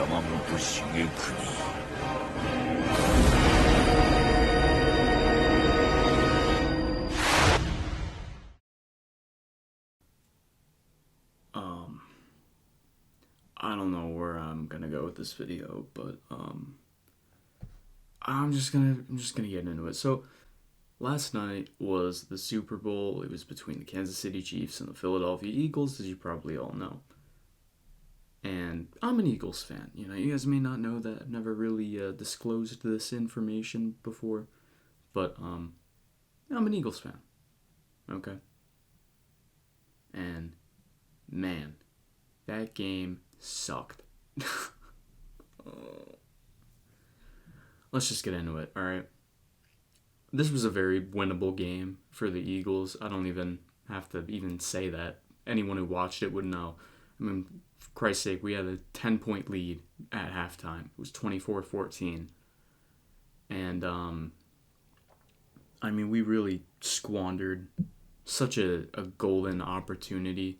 山本茂国。I don't know where I'm gonna go with this video, but I'm just gonna get into it. So last night was the Super Bowl. It was between the Kansas City Chiefs and the Philadelphia Eagles, as you probably all know. And I'm an Eagles fan. You know, you guys may not know that. I've never really disclosed this information before, but I'm an Eagles fan. Okay. And man, that game sucked. Let's just get into it, alright? This was a very winnable game for the Eagles. I don't even have to even say that. Anyone who watched it would know. I mean, for Christ's sake, we had a 10-point lead at halftime. It was 24-14. And, I mean, we really squandered such a golden opportunity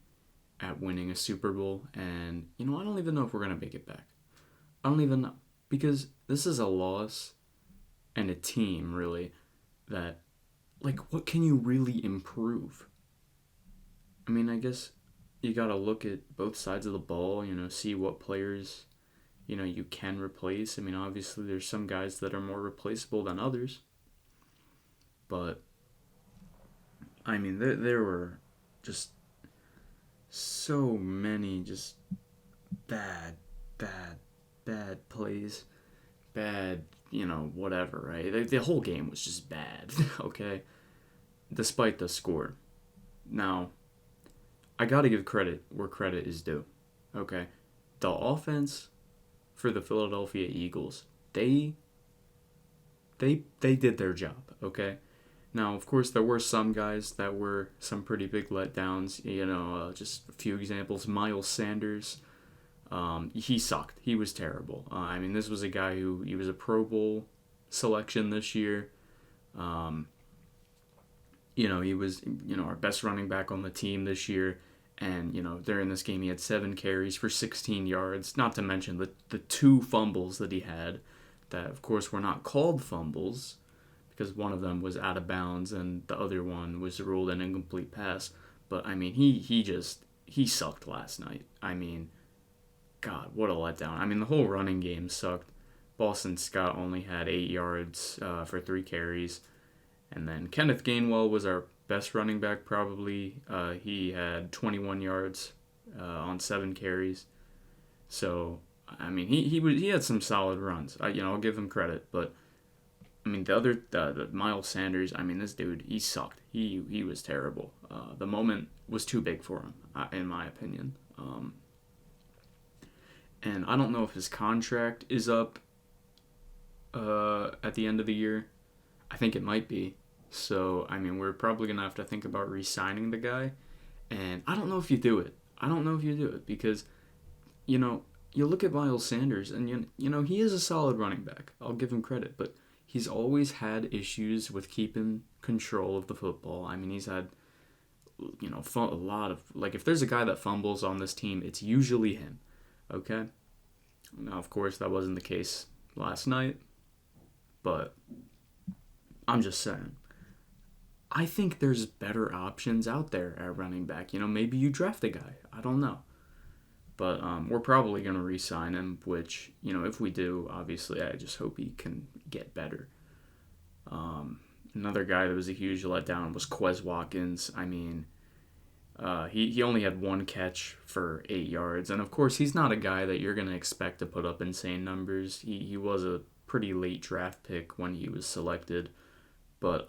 at winning a Super Bowl. And, you know, I don't even know if we're going to make it back. I don't even know. Because this is a loss and a team, really, that, like, what can you really improve? I mean, I guess you got to look at both sides of the ball, you know, see what players, you know, you can replace. I mean, obviously there's some guys that are more replaceable than others. But, I mean, there were just so many just bad plays. Bad, you know, whatever, right? The whole game was just bad, okay? Despite the score. Now, I gotta give credit where credit is due, okay? The offense for the Philadelphia Eagles, they did their job, okay? Now, of course, there were some guys that were some pretty big letdowns. You know, just a few examples. Miles Sanders, he sucked. He was terrible. I mean, this was a guy he was a Pro Bowl selection this year. You know, he was, you know, our best running back on the team this year. And, you know, during this game, he had 7 carries for 16 yards. Not to mention the 2 fumbles that he had that, of course, were not called fumbles, because one of them was out of bounds and the other one was ruled an incomplete pass. But, I mean, he sucked last night. I mean, God, what a letdown. I mean, the whole running game sucked. Boston Scott only had 8 yards for 3 carries. And then Kenneth Gainwell was our best running back, probably. He had 21 yards on 7 carries. So, I mean, he had some solid runs. I'll give him credit, but I mean, the Miles Sanders, I mean, this dude, he sucked. He was terrible. The moment was too big for him, in my opinion. And I don't know if his contract is up at the end of the year. I think it might be. So, I mean, we're probably going to have to think about re-signing the guy. And I don't know if you do it. Because, you know, you look at Miles Sanders, and, you know, he is a solid running back. I'll give him credit. But he's always had issues with keeping control of the football. I mean, he's had, you know, a lot of, like, if there's a guy that fumbles on this team, it's usually him. Okay? Now, of course, that wasn't the case last night. But I'm just saying, I think there's better options out there at running back. You know, maybe you draft a guy. I don't know. But we're probably going to re-sign him, which, you know, if we do, obviously, I just hope he can get better. Another guy that was a huge letdown was Quez Watkins. I mean, he only had 1 catch for 8 yards. And, of course, he's not a guy that you're going to expect to put up insane numbers. He was a pretty late draft pick when he was selected. But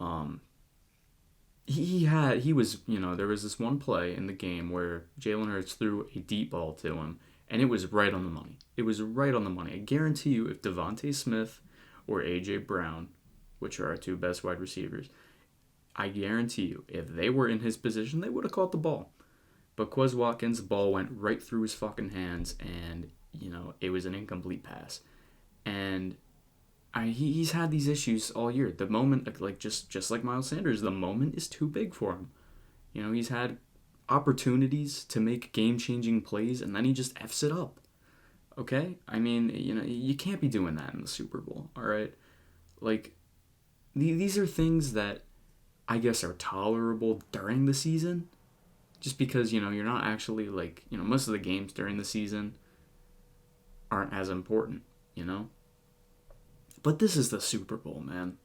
he was, you know, there was this one play in the game where Jalen Hurts threw a deep ball to him, and it was right on the money. It was right on the money. I guarantee you, if Devontae Smith or A.J. Brown, which are our 2 best wide receivers, I guarantee you, if they were in his position, they would have caught the ball. But Quez Watkins' the ball went right through his fucking hands, and, you know, it was an incomplete pass. And he's had these issues all year. The moment, like just like Miles Sanders, the moment is too big for him. You know, he's had opportunities to make game-changing plays, and then he just Fs it up. Okay? I mean, you can't be doing that in the Super Bowl, all right? Like, these are things that I guess are tolerable during the season, just because, you're not actually, like, most of the games during the season aren't as important, you know? But this is the Super Bowl, man.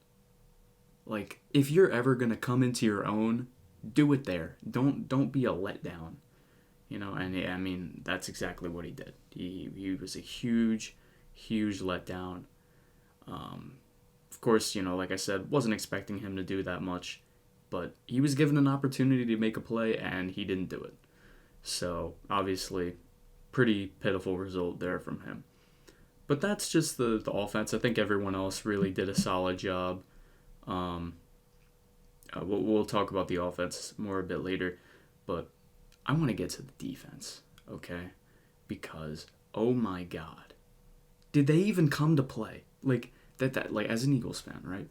Like, if you're ever going to come into your own, do it there. Don't be a letdown. And I mean, that's exactly what he did. He was a huge, huge letdown. Of course, like I said, wasn't expecting him to do that much, but he was given an opportunity to make a play, and he didn't do it. So, obviously, pretty pitiful result there from him. But that's just the offense. I think everyone else really did a solid job. We'll talk about the offense more a bit later, but I want to get to the defense, okay? Because, oh my God, did they even come to play? Like that like as an Eagles fan, right?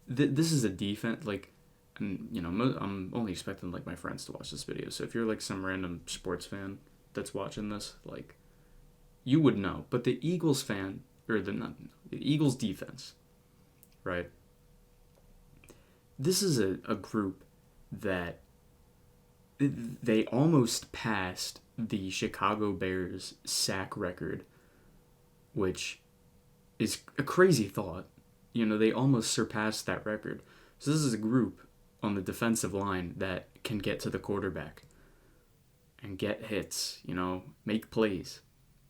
This is a defense, like, and I'm only expecting like my friends to watch this video. So if you're like some random sports fan that's watching this, like, you would know. But the Eagles fan, or the Eagles defense, right? This is a group that they almost passed the Chicago Bears sack record, which is a crazy thought. They almost surpassed that record. So this is a group on the defensive line that can get to the quarterback and get hits, make plays.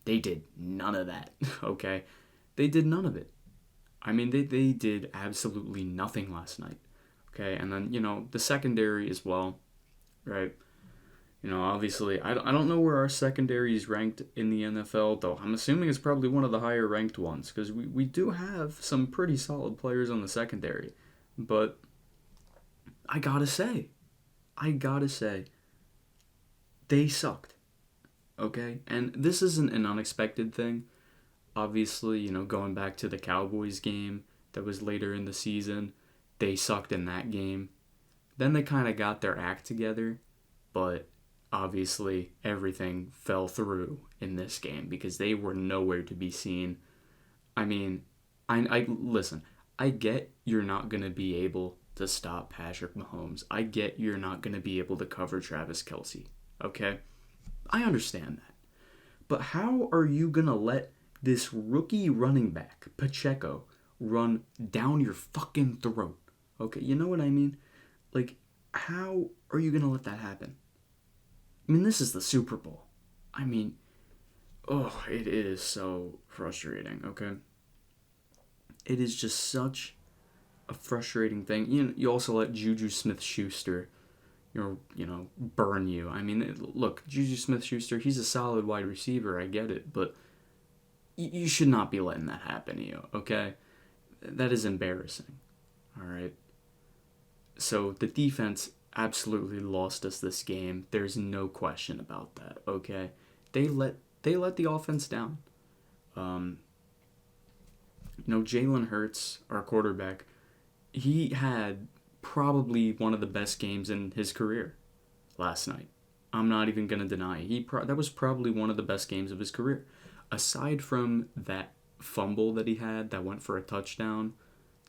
They did none of that, okay? They did none of it. I mean, they did absolutely nothing last night, okay? And then, the secondary as well, right? Obviously, I don't know where our secondary is ranked in the NFL, though I'm assuming it's probably one of the higher ranked ones, because we do have some pretty solid players on the secondary. But I gotta say, they sucked, okay? And this isn't an unexpected thing. Obviously, going back to the Cowboys game that was later in the season, they sucked in that game. Then they kind of got their act together, but obviously everything fell through in this game because they were nowhere to be seen. I mean, I listen, I get you're not going to be able to stop Patrick Mahomes. I get you're not going to be able to cover Travis Kelce, okay? I understand that. But how are you going to let this rookie running back, Pacheco, run down your fucking throat? Okay, you know what I mean? Like, how are you going to let that happen? I mean, this is the Super Bowl. I mean, it is so frustrating, okay? It is just such a frustrating thing. You also let Juju Smith-Schuster, burn you. I mean, look, Juju Smith-Schuster, he's a solid wide receiver, I get it, but you should not be letting that happen to you, okay? That is embarrassing, all right? So the defense absolutely lost us this game. There's no question about that, okay? They let the offense down. Jalen Hurts, our quarterback, he had probably one of the best games in his career last night. I'm not even going to deny it. That was probably one of the best games of his career. Aside from that fumble that he had that went for a touchdown,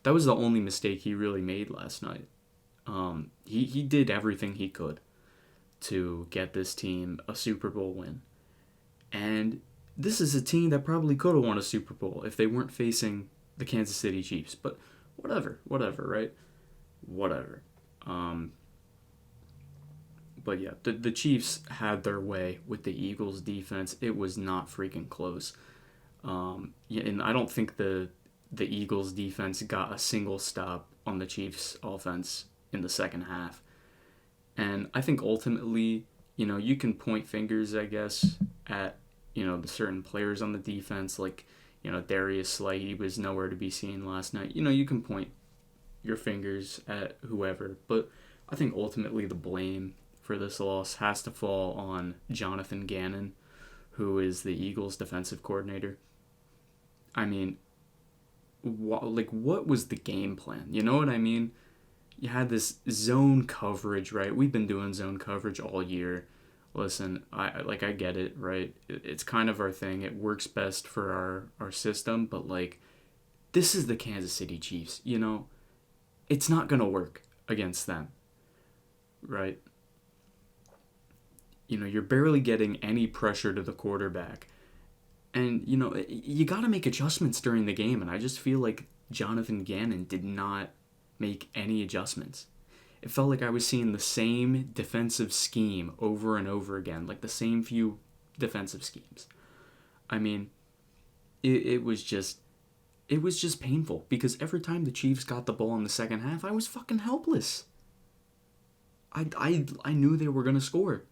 that was the only mistake he really made last night. He did everything he could to get this team a Super Bowl win. And this is a team that probably could have won a Super Bowl if they weren't facing the Kansas City Chiefs. But whatever, right? Whatever. But yeah, the Chiefs had their way with the Eagles' defense. It was not freaking close. And I don't think the Eagles' defense got a single stop on the Chiefs' offense in the second half. And I think ultimately, you can point fingers, I guess, at, the certain players on the defense, like, Darius Slay, he was nowhere to be seen last night. You can point your fingers at whoever, but I think ultimately the blame for this loss has to fall on Jonathan Gannon, who is the Eagles' defensive coordinator. I mean, what was the game plan? You know what I mean? You had this zone coverage, right? We've been doing zone coverage all year. listen, I get it, right? It's kind of our thing. It works best for our system, but like this is the Kansas City Chiefs, you know? It's not going to work against them, right? You know, you're barely getting any pressure to the quarterback. And, you know, you got to make adjustments during the game, and I just feel like Jonathan Gannon did not make any adjustments. It felt like I was seeing the same defensive scheme over and over again, like the same few defensive schemes. I mean, it was just painful because every time the Chiefs got the ball in the second half, I was fucking helpless. I knew they were going to score.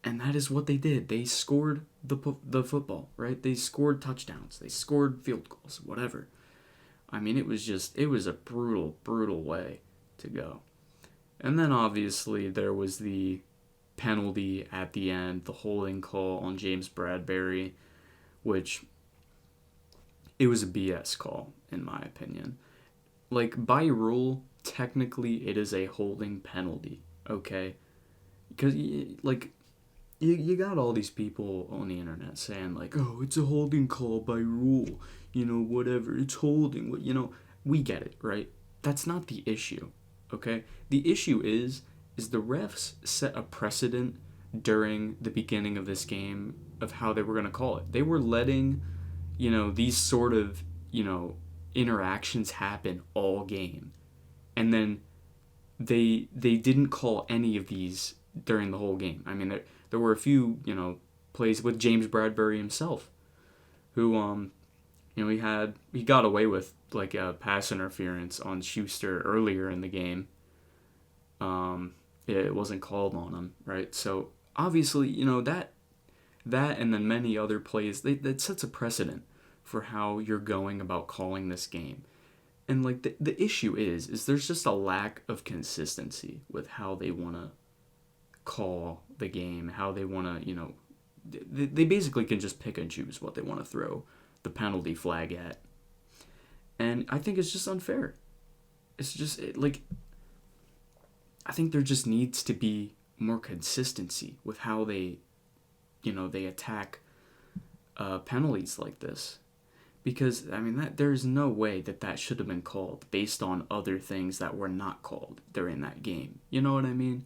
And that is what they did. They scored the football, right? They scored touchdowns. They scored field goals, whatever. I mean, it was a brutal, brutal way to go. And then obviously there was the penalty at the end, the holding call on James Bradbury, which it was a BS call, in my opinion. Like, by rule, technically it is a holding penalty, okay? Because, like, you got all these people on the internet saying, like, oh, it's a holding call by rule, you know, whatever, it's holding, you know, we get it, right? That's not the issue, okay? The issue is the refs set a precedent during the beginning of this game of how they were going to call it. They were letting, you know, these sort of, you know, interactions happen all game. And then they didn't call any of these during the whole game. I mean, there were a few, you know, plays with James Bradbury himself, who, you know, he got away with like a pass interference on Schuster earlier in the game. It wasn't called on him, right? So obviously, you know, that and then many other plays, that sets a precedent for how you're going about calling this game. And like the issue is there's just a lack of consistency with how they want to call the game, how they want to, you know, they basically can just pick and choose what they want to throw the penalty flag at. And I think it's just unfair. It's just like, I think there just needs to be more consistency with how they, you know, they attack penalties like this. Because, I mean, there's no way that should have been called based on other things that were not called during that game. You know what I mean?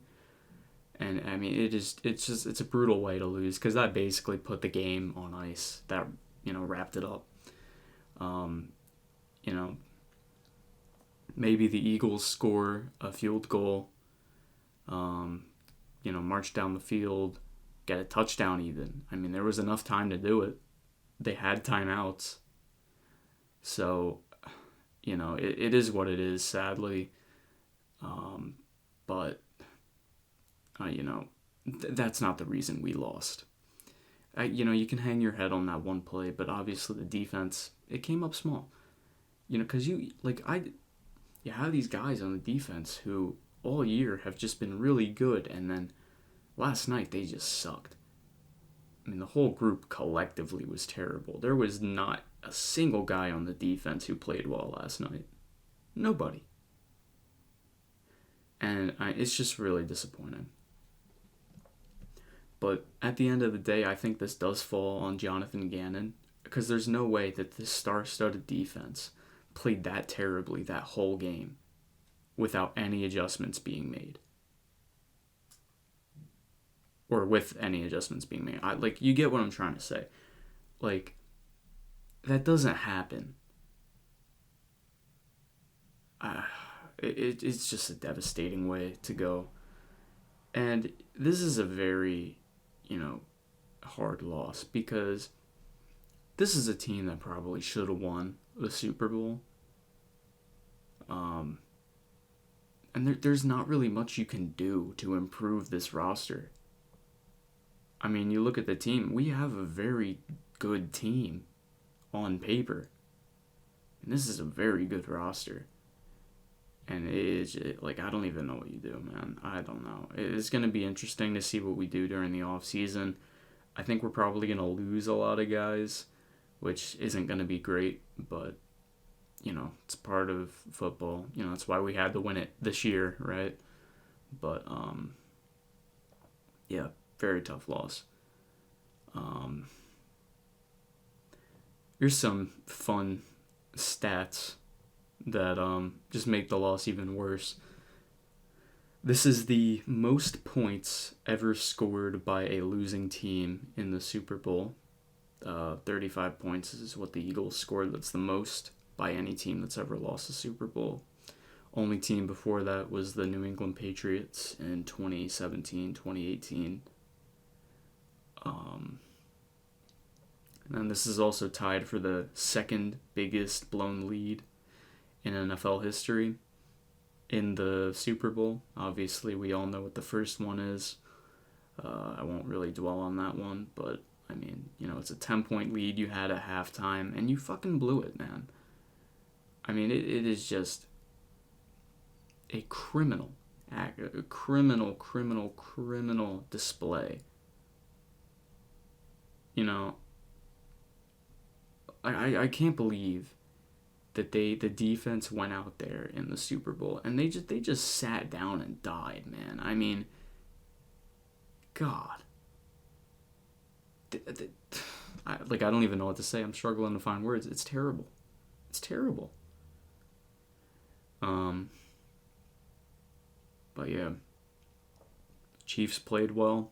And, I mean, it's a brutal way to lose because that basically put the game on ice. That, you know, wrapped it up. You know, maybe the Eagles score a field goal, you know, march down the field, get a touchdown even. I mean, there was enough time to do it. They had timeouts. So, you know, it is what it is, sadly. But, you know, that's not the reason we lost. You know, you can hang your head on that one play, but obviously the defense, it came up small. You know, because you have these guys on the defense who all year have just been really good, and then last night they just sucked. I mean, the whole group collectively was terrible. There was not a single guy on the defense who played well last night. Nobody. And it's just really disappointing. But at the end of the day, I think this does fall on Jonathan Gannon, because there's no way that this star-studded defense played that terribly that whole game without any adjustments being made. Or with any adjustments being made. Like, you get what I'm trying to say. Like, that doesn't happen. It's just a devastating way to go. And this is a very, you know, hard loss, because this is a team that probably should have won the Super Bowl. And there's not really much you can do to improve this roster. I mean, you look at the team, we have a very good team on paper. And this is a very good roster. And like, I don't even know what you do, man. I don't know. It's going to be interesting to see what we do during the off season. I think we're probably going to lose a lot of guys, which isn't going to be great, but, you know, it's part of football. You know, that's why we had to win it this year, right? But, Yeah, very tough loss. Um, Here's some fun stats that just make the loss even worse. This is the most points ever scored by a losing team in the Super Bowl. 35 points is what the Eagles scored. That's the most by any team that's ever lost a Super Bowl. Only team before that was the New England Patriots in 2017, 2018. And this is also tied for the second biggest blown lead in NFL history in the Super Bowl. Obviously, we all know what the first one is. I won't really dwell on that one, but I mean, it's a 10-point lead you had at halftime, and you fucking blew it, man. I mean, it is just a criminal act, a criminal display. I can't believe that the defense went out there in the Super Bowl and they just sat down and died, man. I mean, God. I don't even know what to say. I'm struggling to find words. It's terrible. It's terrible. But yeah, Chiefs played well.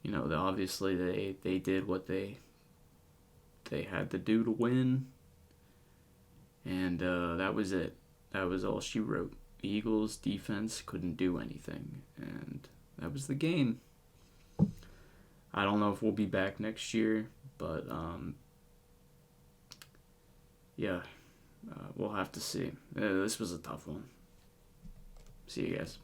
Obviously they did what they had to do to win, and that was it. That was all she wrote. The Eagles' defense couldn't do anything, and that was the game. I don't know if we'll be back next year, but yeah, we'll have to see. This was a tough one. See you guys.